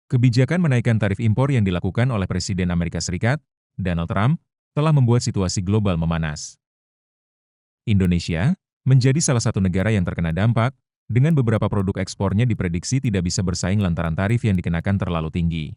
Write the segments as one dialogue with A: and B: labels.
A: Kebijakan menaikkan tarif impor yang dilakukan oleh Presiden Amerika Serikat, Donald Trump, telah membuat situasi global memanas. Indonesia menjadi salah satu negara yang terkena dampak, dengan beberapa produk ekspornya diprediksi tidak bisa bersaing lantaran tarif yang dikenakan terlalu tinggi.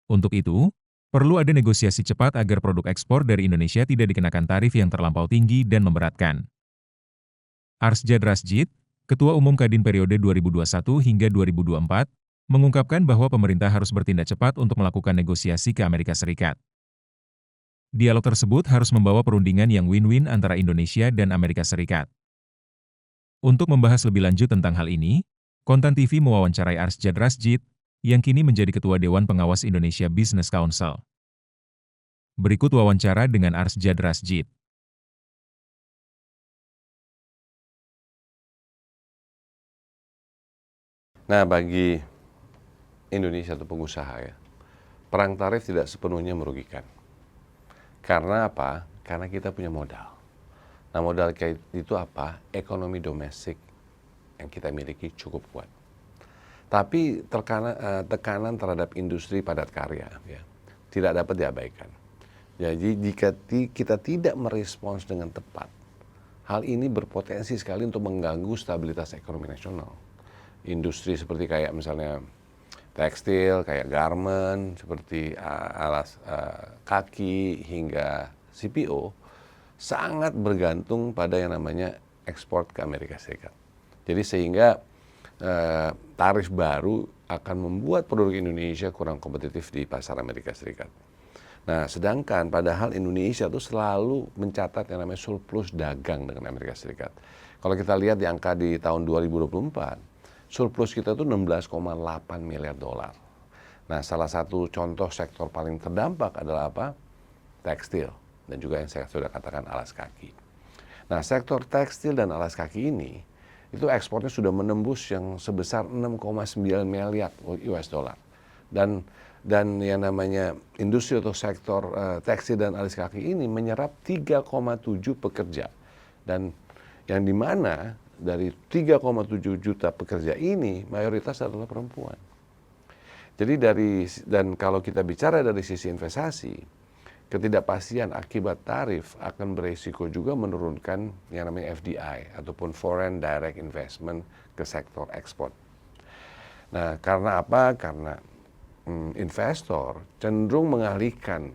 A: Untuk itu, perlu ada negosiasi cepat agar produk ekspor dari Indonesia tidak dikenakan tarif yang terlampau tinggi dan memberatkan. Arsjad Rasjid, Ketua Umum Kadin periode 2021 hingga 2024, mengungkapkan bahwa pemerintah harus bertindak cepat untuk melakukan negosiasi ke Amerika Serikat. Dialog tersebut harus membawa perundingan yang win-win antara Indonesia dan Amerika Serikat. Untuk membahas lebih lanjut tentang hal ini, Kontan TV mewawancarai Arsjad Rasjid, yang kini menjadi Ketua Dewan Pengawas Indonesia Business Council. Berikut wawancara dengan Arsjad Rasjid.
B: Nah, bagi Indonesia atau pengusaha ya, perang tarif tidak sepenuhnya merugikan. Karena apa? Karena kita punya modal. Nah, modal itu apa? Ekonomi domestik yang kita miliki cukup kuat. Tapi tekanan terhadap industri padat karya ya, tidak dapat diabaikan. Jadi jika kita tidak merespons dengan tepat, hal ini berpotensi sekali untuk mengganggu stabilitas ekonomi nasional. Industri seperti kayak misalnya tekstil, kayak garment, seperti alas kaki hingga CPO, sangat bergantung pada yang namanya ekspor ke Amerika Serikat. Jadi sehingga tarif baru akan membuat produk Indonesia kurang kompetitif di pasar Amerika Serikat. Nah, sedangkan padahal Indonesia tuh selalu mencatat yang namanya surplus dagang dengan Amerika Serikat. Kalau kita lihat di angka di tahun 2024, surplus kita itu 16,8 miliar dolar. Nah, salah satu contoh sektor paling terdampak adalah apa? Tekstil, dan juga yang saya sudah katakan alas kaki. Nah, sektor tekstil dan alas kaki ini, itu ekspornya sudah menembus yang sebesar 6,9 miliar US dollar. Dan yang namanya industri atau sektor tekstil dan alas kaki ini menyerap 3,7 pekerja. Dan yang dimana dari 3,7 juta pekerja ini mayoritas adalah perempuan. Jadi dan kalau kita bicara dari sisi investasi, ketidakpastian akibat tarif akan beresiko juga menurunkan yang namanya FDI ataupun Foreign Direct Investment ke sektor ekspor. Nah, karena apa? Karena investor cenderung mengalihkan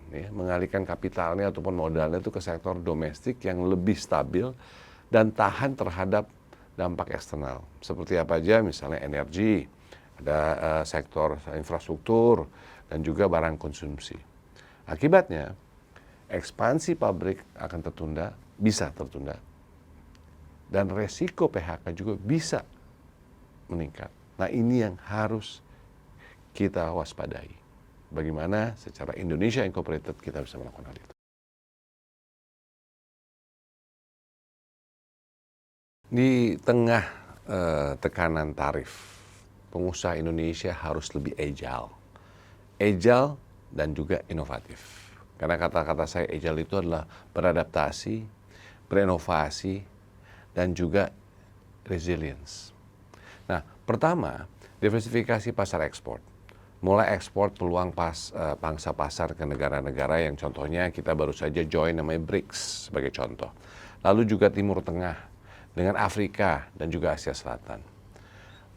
B: kapitalnya ataupun modalnya itu ke sektor domestik yang lebih stabil dan tahan terhadap dampak eksternal. Seperti apa aja, misalnya energi, ada sektor infrastruktur, dan juga barang konsumsi. Akibatnya, ekspansi pabrik akan bisa tertunda, dan resiko PHK juga bisa meningkat. Nah, ini yang harus kita waspadai. Bagaimana secara Indonesia Incorporated kita bisa melakukan hal itu. Di tengah tekanan tarif, pengusaha Indonesia harus lebih agile dan juga inovatif. Karena kata-kata saya agile itu adalah beradaptasi, berinovasi, dan juga resilience. Nah, pertama, diversifikasi pasar ekspor. Mulai ekspor peluang pangsa pasar ke negara-negara yang contohnya kita baru saja join namanya BRICS sebagai contoh. Lalu juga Timur Tengah, dengan Afrika dan juga Asia Selatan.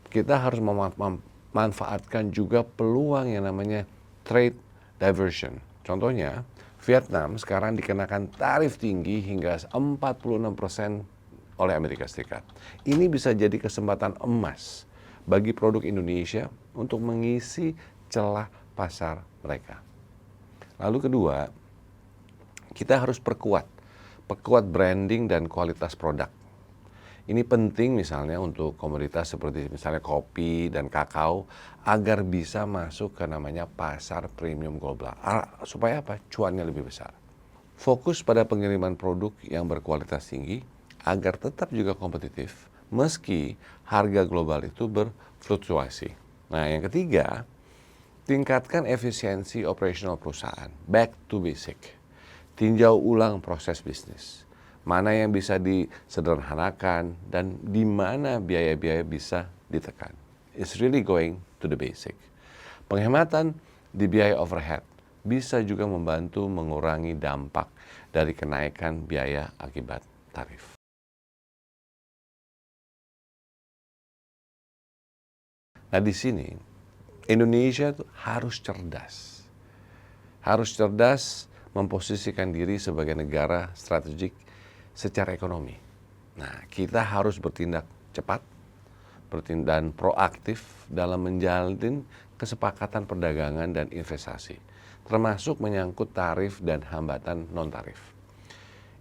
B: Kita harus memanfaatkan juga peluang yang namanya trade diversion. Contohnya, Vietnam sekarang dikenakan tarif tinggi hingga 46% oleh Amerika Serikat. Ini bisa jadi kesempatan emas bagi produk Indonesia untuk mengisi celah pasar mereka. Lalu kedua, kita harus perkuat branding dan kualitas produk. Ini penting misalnya untuk komoditas seperti misalnya kopi dan kakao agar bisa masuk ke namanya pasar premium global. Supaya apa? Cuannya lebih besar. Fokus pada pengiriman produk yang berkualitas tinggi agar tetap juga kompetitif meski harga global itu berfluktuasi. Nah, yang ketiga, tingkatkan efisiensi operasional perusahaan. Back to basic. Tinjau ulang proses bisnis. Mana yang bisa disederhanakan dan di mana biaya-biaya bisa ditekan. It's really going to the basic. Penghematan di biaya overhead bisa juga membantu mengurangi dampak dari kenaikan biaya akibat tarif. Nah, di sini Indonesia tuh harus cerdas. Harus cerdas memposisikan diri sebagai negara strategik secara ekonomi. Nah, kita harus bertindak cepat, dan proaktif dalam menjalin kesepakatan perdagangan dan investasi, termasuk menyangkut tarif dan hambatan non-tarif.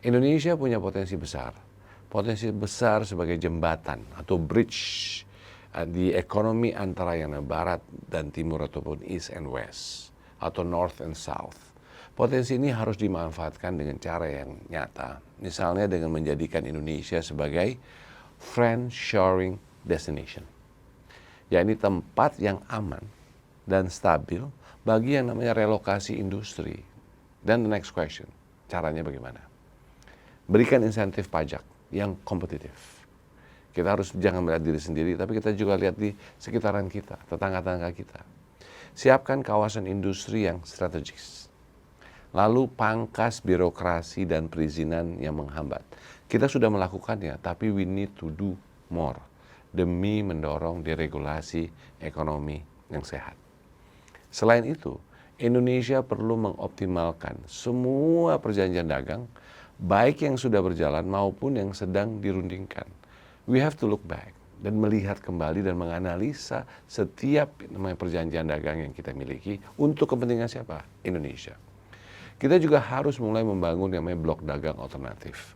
B: Indonesia punya potensi besar sebagai jembatan atau bridge di ekonomi antara yang barat dan timur ataupun east and west atau north and south. Potensi ini harus dimanfaatkan dengan cara yang nyata, misalnya dengan menjadikan Indonesia sebagai friend-shoring destination, yakni tempat yang aman dan stabil bagi yang namanya relokasi industri. Dan the next question, caranya bagaimana? Berikan insentif pajak yang kompetitif. Kita harus jangan melihat diri sendiri, tapi kita juga lihat di sekitaran kita, tetangga-tetangga kita. Siapkan kawasan industri yang strategis. Lalu pangkas birokrasi dan perizinan yang menghambat. Kita sudah melakukannya, tapi we need to do more demi mendorong deregulasi ekonomi yang sehat. Selain itu, Indonesia perlu mengoptimalkan semua perjanjian dagang, baik yang sudah berjalan maupun yang sedang dirundingkan. We have to look back dan melihat kembali dan menganalisa setiap perjanjian dagang yang kita miliki untuk kepentingan siapa? Indonesia. Kita juga harus mulai membangun yang namanya blok dagang alternatif.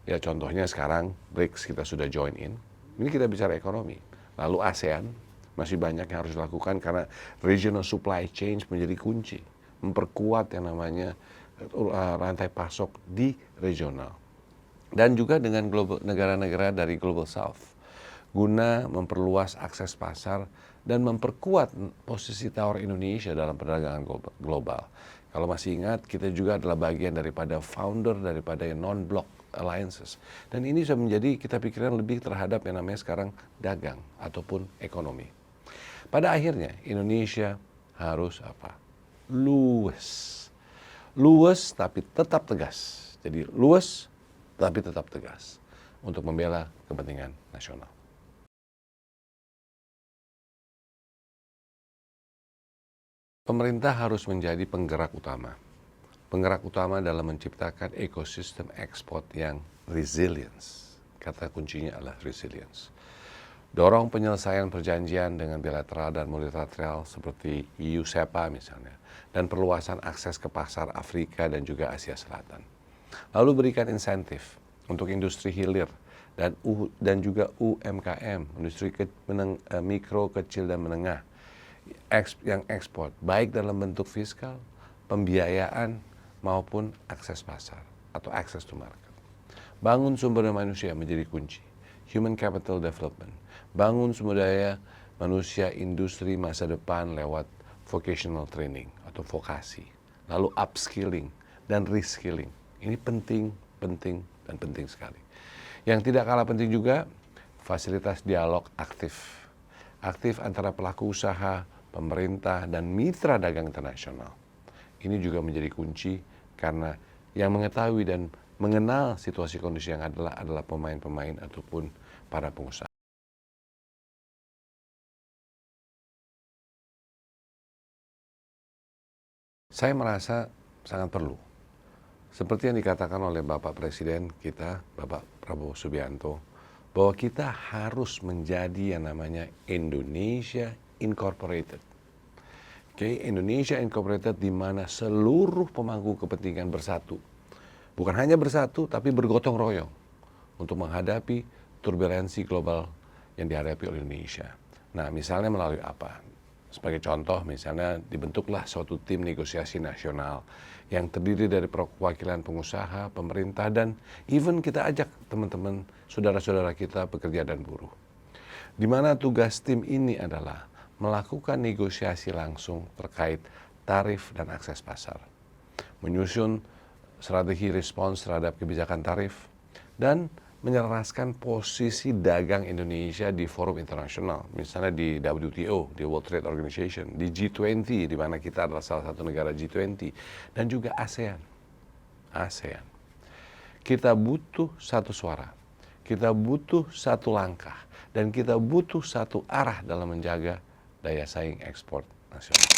B: Ya, contohnya sekarang BRICS kita sudah join in. Ini kita bicara ekonomi. Lalu ASEAN masih banyak yang harus dilakukan karena regional supply chain menjadi kunci. Memperkuat yang namanya rantai pasok di regional. Dan juga dengan negara-negara dari Global South. Guna memperluas akses pasar dan memperkuat posisi tawar Indonesia dalam perdagangan global. Kalau masih ingat, kita juga adalah bagian daripada founder daripada non-block alliances. Dan ini sudah menjadi kita pikiran lebih terhadap yang namanya sekarang dagang ataupun ekonomi. Pada akhirnya Indonesia harus apa? Luwes. Luwes tapi tetap tegas. Jadi luwes tapi tetap tegas untuk membela kepentingan nasional. Pemerintah harus menjadi penggerak utama. Penggerak utama dalam menciptakan ekosistem ekspor yang resilience. Kata kuncinya adalah resilience. Dorong penyelesaian perjanjian dengan bilateral dan multilateral seperti EU-SEPA misalnya. Dan perluasan akses ke pasar Afrika dan juga Asia Selatan. Lalu berikan insentif untuk industri hilir dan juga UMKM, industri mikro, kecil, dan menengah yang ekspor, baik dalam bentuk fiskal, pembiayaan, maupun akses pasar atau access to market. Bangun sumber daya manusia menjadi kunci. Human capital development. Bangun sumber daya manusia industri masa depan lewat vocational training atau vokasi. Lalu upskilling dan reskilling. Ini penting sekali. Yang tidak kalah penting juga, fasilitas dialog aktif. Aktif antara pelaku usaha, pemerintah, dan mitra dagang internasional. Ini juga menjadi kunci karena yang mengetahui dan mengenal situasi kondisi yang adalah pemain-pemain ataupun para pengusaha. Saya merasa sangat perlu. Seperti yang dikatakan oleh Bapak Presiden kita, Bapak Prabowo Subianto, bahwa kita harus menjadi yang namanya Indonesia Incorporated. Indonesia Incorporated di mana seluruh pemangku kepentingan bersatu. Bukan hanya bersatu, tapi bergotong royong untuk menghadapi turbulensi global yang dihadapi oleh Indonesia. Nah, misalnya melalui apa? Sebagai contoh, misalnya dibentuklah suatu tim negosiasi nasional yang terdiri dari perwakilan pengusaha, pemerintah, dan even kita ajak teman-teman, saudara-saudara kita, pekerja dan buruh. Di mana tugas tim ini adalah melakukan negosiasi langsung terkait tarif dan akses pasar, menyusun strategi respons terhadap kebijakan tarif, dan menyelaraskan posisi dagang Indonesia di forum internasional, misalnya di WTO, di World Trade Organization, di G20, di mana kita adalah salah satu negara G20, dan juga ASEAN. Kita butuh satu suara, kita butuh satu langkah, dan kita butuh satu arah dalam menjaga daya saing ekspor nasional.